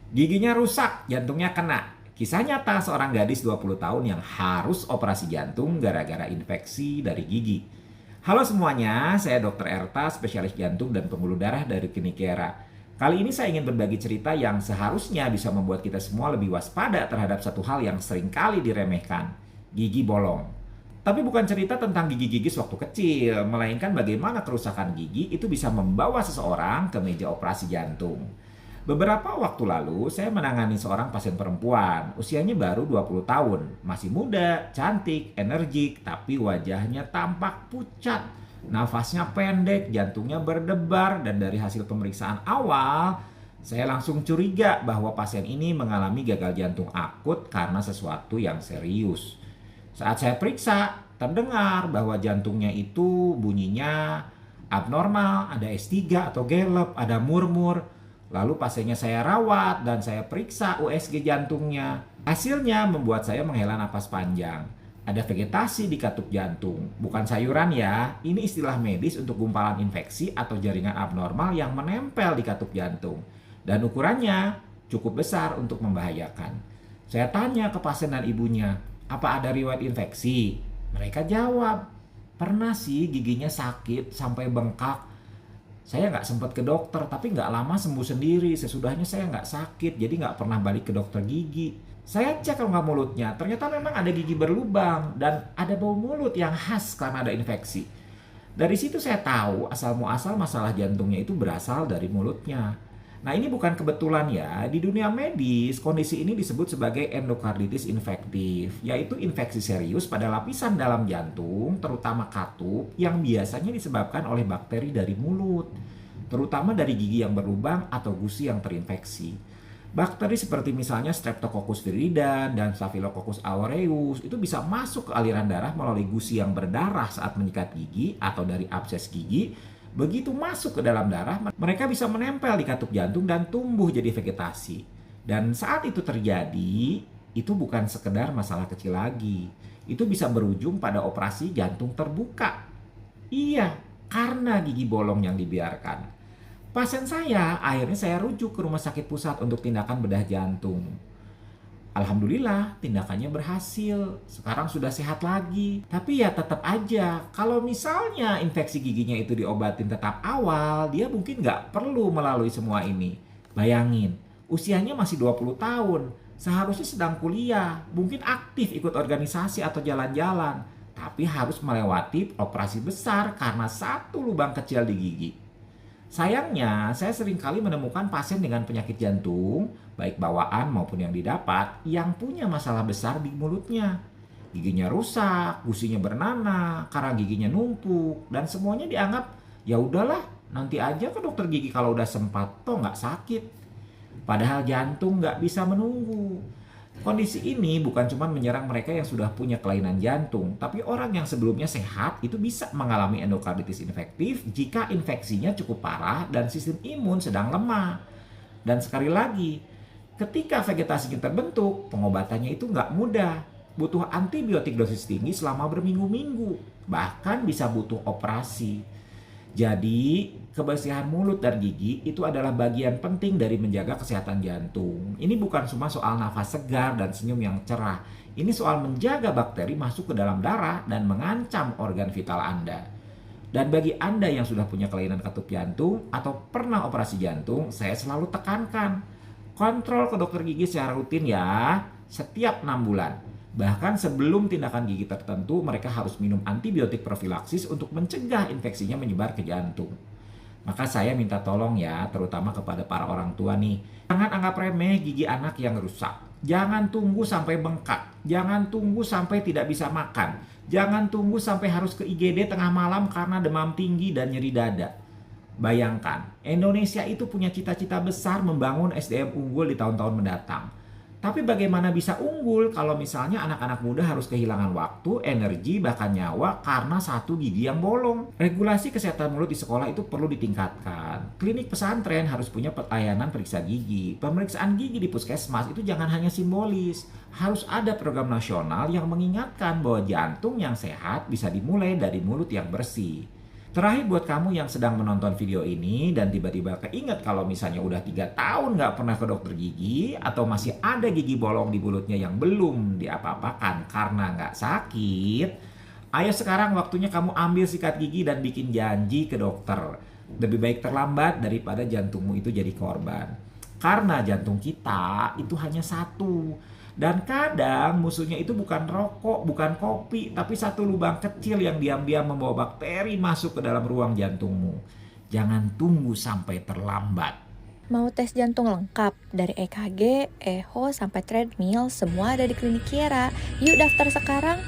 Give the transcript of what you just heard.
Giginya rusak, jantungnya kena. Kisah nyata seorang gadis 20 tahun yang harus operasi jantung gara-gara infeksi dari gigi. Halo semuanya, saya Dr. Erta, spesialis jantung dan pembuluh darah dari Klinik Kiera. Kali ini saya ingin berbagi cerita yang seharusnya bisa membuat kita semua lebih waspada terhadap satu hal yang seringkali diremehkan, gigi bolong. Tapi bukan cerita tentang gigi-gigi waktu kecil, melainkan bagaimana kerusakan gigi itu bisa membawa seseorang ke meja operasi jantung. Beberapa waktu lalu, saya menangani seorang pasien perempuan. Usianya baru 20 tahun. Masih muda, cantik, energik, tapi wajahnya tampak pucat. Nafasnya pendek, jantungnya berdebar, dan dari hasil pemeriksaan awal, saya langsung curiga bahwa pasien ini mengalami gagal jantung akut karena sesuatu yang serius. Saat saya periksa, terdengar bahwa jantungnya itu bunyinya abnormal, ada S3 atau gallop, ada murmur. Lalu pasiennya saya rawat dan saya periksa USG jantungnya. Hasilnya membuat saya menghela napas panjang. Ada vegetasi di katup jantung. Bukan sayuran ya, ini istilah medis untuk gumpalan infeksi atau jaringan abnormal yang menempel di katup jantung. Dan ukurannya cukup besar untuk membahayakan. Saya tanya ke pasien dan ibunya, apa ada riwayat infeksi? Mereka jawab, pernah sih giginya sakit sampai bengkak. Saya nggak sempat ke dokter, tapi nggak lama sembuh sendiri. Sesudahnya saya nggak sakit, jadi nggak pernah balik ke dokter gigi. Saya cek rongga mulutnya, ternyata memang ada gigi berlubang dan ada bau mulut yang khas karena ada infeksi. Dari situ saya tahu asal muasal masalah jantungnya itu berasal dari mulutnya. Nah ini bukan kebetulan ya, di dunia medis kondisi ini disebut sebagai endokarditis infektif, yaitu infeksi serius pada lapisan dalam jantung, terutama katup, yang biasanya disebabkan oleh bakteri dari mulut, terutama dari gigi yang berlubang atau gusi yang terinfeksi. Bakteri seperti misalnya Streptococcus viridans dan Staphylococcus aureus itu bisa masuk ke aliran darah melalui gusi yang berdarah saat menyikat gigi atau dari abses gigi. Begitu masuk ke dalam darah, mereka bisa menempel di katup jantung dan tumbuh jadi vegetasi. Dan saat itu terjadi, itu bukan sekedar masalah kecil lagi. Itu bisa berujung pada operasi jantung terbuka. Iya, karena gigi bolong yang dibiarkan. Pasien saya, akhirnya saya rujuk ke rumah sakit pusat untuk tindakan bedah jantung. Alhamdulillah tindakannya berhasil, sekarang sudah sehat lagi. Tapi ya tetap aja, kalau misalnya infeksi giginya itu diobatin tetap awal, dia mungkin nggak perlu melalui semua ini. Bayangin, usianya masih 20 tahun, seharusnya sedang kuliah, mungkin aktif ikut organisasi atau jalan-jalan. Tapi harus melewati operasi besar karena satu lubang kecil di gigi. Sayangnya, saya seringkali menemukan pasien dengan penyakit jantung, baik bawaan maupun yang didapat, yang punya masalah besar di mulutnya. Giginya rusak, gusinya bernanah, karang giginya numpuk, dan semuanya dianggap, ya udahlah, nanti aja ke dokter gigi kalau udah sempat, toh nggak sakit. Padahal jantung nggak bisa menunggu. Kondisi ini bukan cuma menyerang mereka yang sudah punya kelainan jantung, tapi orang yang sebelumnya sehat itu bisa mengalami endokarditis infektif jika infeksinya cukup parah dan sistem imun sedang lemah. Dan sekali lagi, ketika vegetasinya terbentuk, pengobatannya itu nggak mudah. Butuh antibiotik dosis tinggi selama berminggu-minggu, bahkan bisa butuh operasi. Jadi, kebersihan mulut dan gigi itu adalah bagian penting dari menjaga kesehatan jantung. Ini bukan cuma soal nafas segar dan senyum yang cerah. Ini soal menjaga bakteri masuk ke dalam darah dan mengancam organ vital Anda. Dan bagi Anda yang sudah punya kelainan katup jantung atau pernah operasi jantung, saya selalu tekankan, kontrol ke dokter gigi secara rutin ya, setiap 6 bulan. Bahkan sebelum tindakan gigi tertentu, mereka harus minum antibiotik profilaksis untuk mencegah infeksinya menyebar ke jantung. Maka saya minta tolong ya, terutama kepada para orang tua nih. Jangan anggap remeh gigi anak yang rusak. Jangan tunggu sampai bengkak. Jangan tunggu sampai tidak bisa makan. Jangan tunggu sampai harus ke IGD tengah malam karena demam tinggi dan nyeri dada. Bayangkan, Indonesia itu punya cita-cita besar membangun SDM unggul di tahun-tahun mendatang. Tapi bagaimana bisa unggul kalau misalnya anak-anak muda harus kehilangan waktu, energi, bahkan nyawa karena satu gigi yang bolong? Regulasi kesehatan mulut di sekolah itu perlu ditingkatkan. Klinik pesantren harus punya pelayanan periksa gigi. Pemeriksaan gigi di puskesmas itu jangan hanya simbolis. Harus ada program nasional yang mengingatkan bahwa jantung yang sehat bisa dimulai dari mulut yang bersih. Terakhir buat kamu yang sedang menonton video ini dan tiba-tiba keinget kalau misalnya udah 3 tahun nggak pernah ke dokter gigi atau masih ada gigi bolong di mulutnya yang belum diapa-apakan karena nggak sakit, ayo sekarang waktunya kamu ambil sikat gigi dan bikin janji ke dokter. Lebih baik terlambat daripada jantungmu itu jadi korban. Karena jantung kita itu hanya satu. Dan kadang musuhnya itu bukan rokok, bukan kopi, tapi satu lubang kecil yang diam-diam membawa bakteri masuk ke dalam ruang jantungmu. Jangan tunggu sampai terlambat. Mau tes jantung lengkap dari EKG, echo sampai treadmill, semua ada di Klinik Kiera. Yuk daftar sekarang.